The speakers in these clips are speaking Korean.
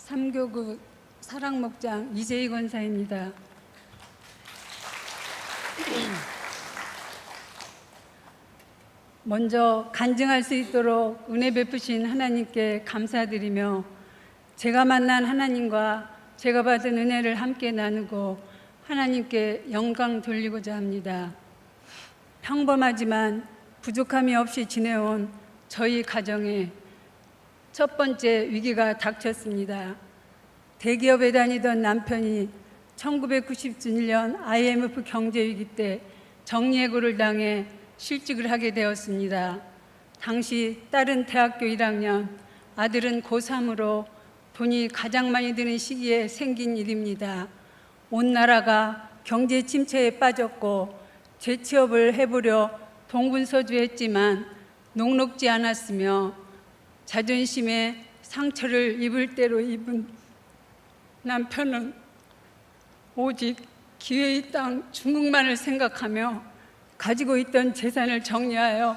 3교구 사랑목장 이재희 권사입니다. 먼저 간증할 수 있도록 은혜 베푸신 하나님께 감사드리며 제가 만난 하나님과 제가 받은 은혜를 함께 나누고 하나님께 영광 돌리고자 합니다. 평범하지만 부족함이 없이 지내온 저희 가정에 첫 번째 위기가 닥쳤습니다. 대기업에 다니던 남편이 1997년 IMF 경제위기 때 정리해고를 당해 실직을 하게 되었습니다. 당시 딸은 대학교 1학년, 아들은 고3으로 돈이 가장 많이 드는 시기에 생긴 일입니다. 온 나라가 경제 침체에 빠졌고 재취업을 해보려 동분서주했지만 녹록지 않았으며 자존심에 상처를 입을 대로 입은 남편은 오직 기회의 땅 중국만을 생각하며 가지고 있던 재산을 정리하여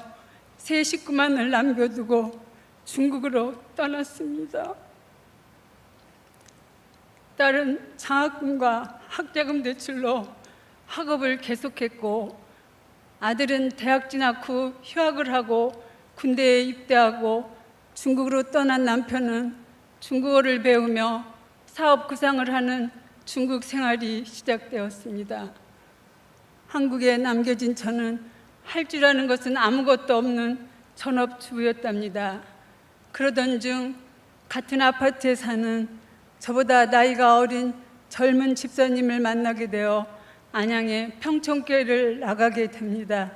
세 식구만을 남겨두고 중국으로 떠났습니다. 딸은 장학금과 학자금 대출로 학업을 계속했고 아들은 대학 진학 후 휴학을 하고 군대에 입대하고 중국으로 떠난 남편은 중국어를 배우며 사업 구상을 하는 중국 생활이 시작되었습니다. 한국에 남겨진 저는 할 줄 아는 것은 아무것도 없는 전업주부였답니다. 그러던 중 같은 아파트에 사는 저보다 나이가 어린 젊은 집사님을 만나게 되어 안양의 평촌교회를 나가게 됩니다.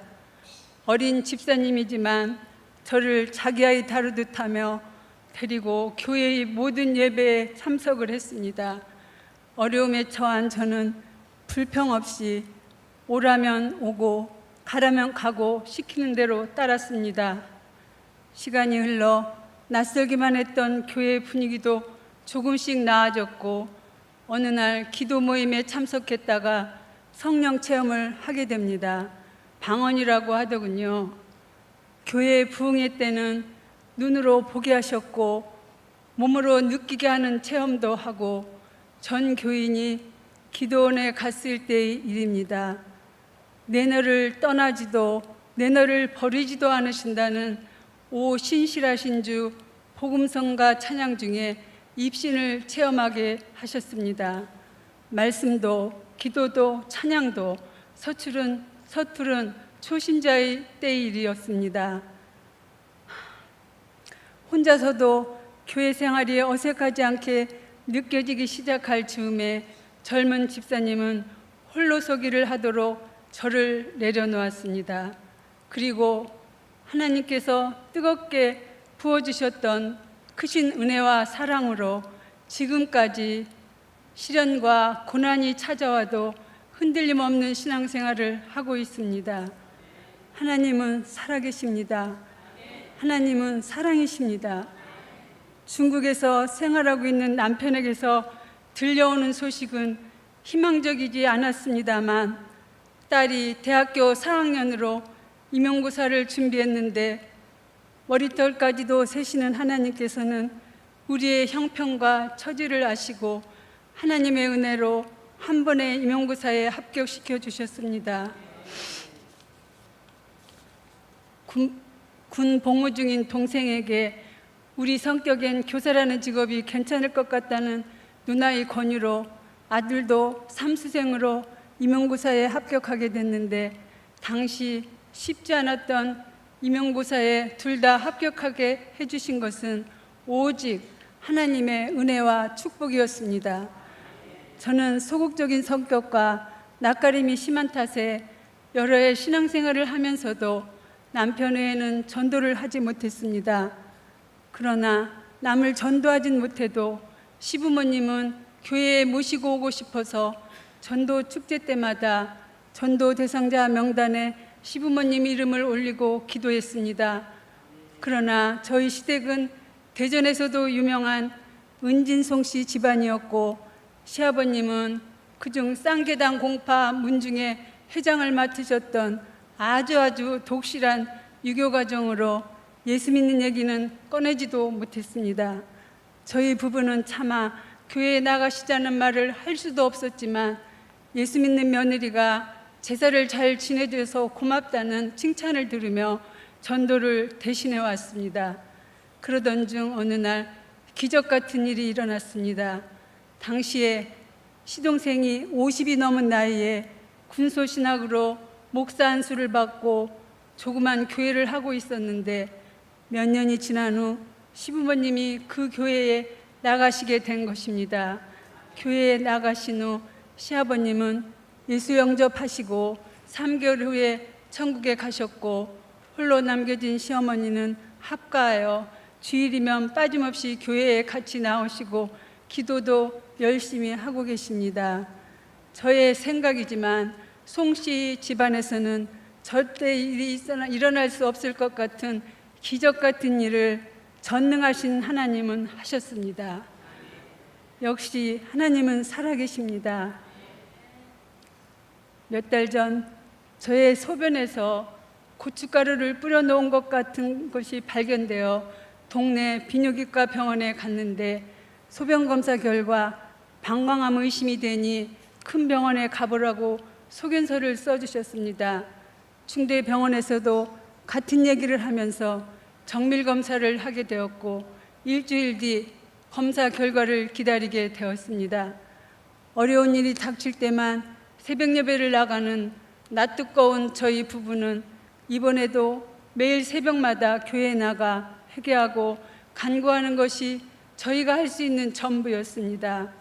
어린 집사님이지만 저를 자기 아이 다루듯 하며 데리고 교회의 모든 예배에 참석을 했습니다. 어려움에 처한 저는 불평 없이 오라면 오고 가라면 가고 시키는 대로 따랐습니다. 시간이 흘러 낯설기만 했던 교회 분위기도 조금씩 나아졌고 어느 날 기도 모임에 참석했다가 성령 체험을 하게 됩니다. 방언이라고 하더군요. 교회 부흥회 때는 눈으로 보게 하셨고 몸으로 느끼게 하는 체험도 하고 전 교인이 기도원에 갔을 때의 일입니다. 내 너를 떠나지도 내 너를 버리지도 않으신다는 오 신실하신 주 복음성가 찬양 중에 입신을 체험하게 하셨습니다. 말씀도 기도도 찬양도 서투른 초신자의 때의 일이었습니다. 혼자서도 교회 생활이 어색하지 않게 느껴지기 시작할 즈음에 젊은 집사님은 홀로서기를 하도록 저를 내려놓았습니다. 그리고 하나님께서 뜨겁게 부어주셨던 크신 은혜와 사랑으로 지금까지 시련과 고난이 찾아와도 흔들림 없는 신앙생활을 하고 있습니다. 하나님은 살아계십니다. 하나님은 사랑이십니다. 중국에서 생활하고 있는 남편에게서 들려오는 소식은 희망적이지 않았습니다만 딸이 대학교 4학년으로 임용고사를 준비했는데 머리털까지도 세시는 하나님께서는 우리의 형편과 처지를 아시고 하나님의 은혜로 한 번에 임용고사에 합격시켜 주셨습니다. 군 복무 중인 동생에게 우리 성격엔 교사라는 직업이 괜찮을 것 같다는 누나의 권유로 아들도 삼수생으로 임용고사에 합격하게 됐는데 당시 쉽지 않았던 임용고사에 둘 다 합격하게 해주신 것은 오직 하나님의 은혜와 축복이었습니다. 저는 소극적인 성격과 낯가림이 심한 탓에 여러 해 신앙생활을 하면서도 남편 외에는 전도를 하지 못했습니다. 그러나 남을 전도하진 못해도 시부모님은 교회에 모시고 오고 싶어서 전도 축제 때마다 전도 대상자 명단에 시부모님 이름을 올리고 기도했습니다. 그러나 저희 시댁은 대전에서도 유명한 은진송 씨 집안이었고 시아버님은 그중 쌍계당 공파 문중에 회장을 맡으셨던 아주 독실한 유교 가정으로 예수 믿는 얘기는 꺼내지도 못했습니다. 저희 부부는 차마 교회에 나가시자는 말을 할 수도 없었지만 예수 믿는 며느리가 제사를 잘 지내줘서 고맙다는 칭찬을 들으며 전도를 대신해 왔습니다. 그러던 중 어느 날 기적 같은 일이 일어났습니다. 당시에 시동생이 50이 넘은 나이에 군소신학으로 목사 안수를 받고 조그만 교회를 하고 있었는데 몇 년이 지난 후 시부모님이 그 교회에 나가시게 된 것입니다. 교회에 나가신 후 시아버님은 예수 영접하시고 3개월 후에 천국에 가셨고 홀로 남겨진 시어머니는 합가하여 주일이면 빠짐없이 교회에 같이 나오시고 기도도 열심히 하고 계십니다. 저의 생각이지만 송씨 집안에서는 절대 일이 일어날 수 없을 것 같은 기적 같은 일을 전능하신 하나님은 하셨습니다. 역시 하나님은 살아계십니다. 몇 달 전 저의 소변에서 고춧가루를 뿌려 놓은 것 같은 것이 발견되어 동네 비뇨기과 병원에 갔는데 소변 검사 결과 방광암 의심이 되니 큰 병원에 가보라고 소견서를 써주셨습니다. 충대병원에서도 같은 얘기를 하면서 정밀 검사를 하게 되었고 일주일 뒤 검사 결과를 기다리게 되었습니다. 어려운 일이 닥칠 때만 새벽 예배를 나가는 낯뜨거운 저희 부부는 이번에도 매일 새벽마다 교회에 나가 회개하고 간구하는 것이 저희가 할 수 있는 전부였습니다.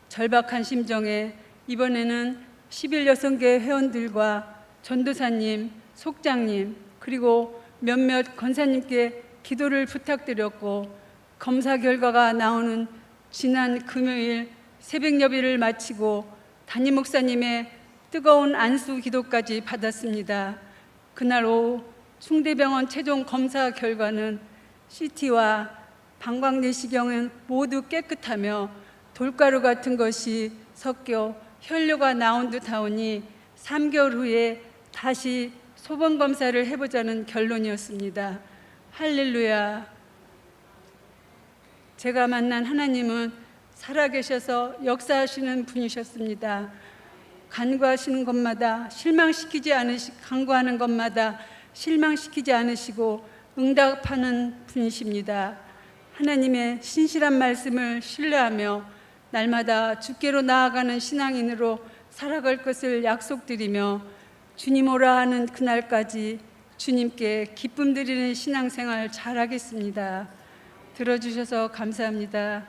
절박한 심정에 이번에는 11여성계 회원들과 전도사님, 속장님 그리고 몇몇 권사님께 기도를 부탁드렸고 검사 결과가 나오는 지난 금요일 새벽 예배를 마치고 담임 목사님의 뜨거운 안수 기도까지 받았습니다. 그날 오후 충대병원 최종 검사 결과는 CT와 방광 내시경은 모두 깨끗하며 돌가루 같은 것이 섞여 혈뇨가 나온 듯하오니 3개월 후에 다시 소변 검사를 해보자는 결론이었습니다. 할렐루야. 제가 만난 하나님은 살아계셔서 역사하시는 분이셨습니다. 간구하는 것마다 실망시키지 않으시고 응답하는 분이십니다. 하나님의 신실한 말씀을 신뢰하며 날마다 주께로 나아가는 신앙인으로 살아갈 것을 약속드리며 주님 오라 하는 그날까지 주님께 기쁨 드리는 신앙생활 잘하겠습니다. 들어주셔서 감사합니다.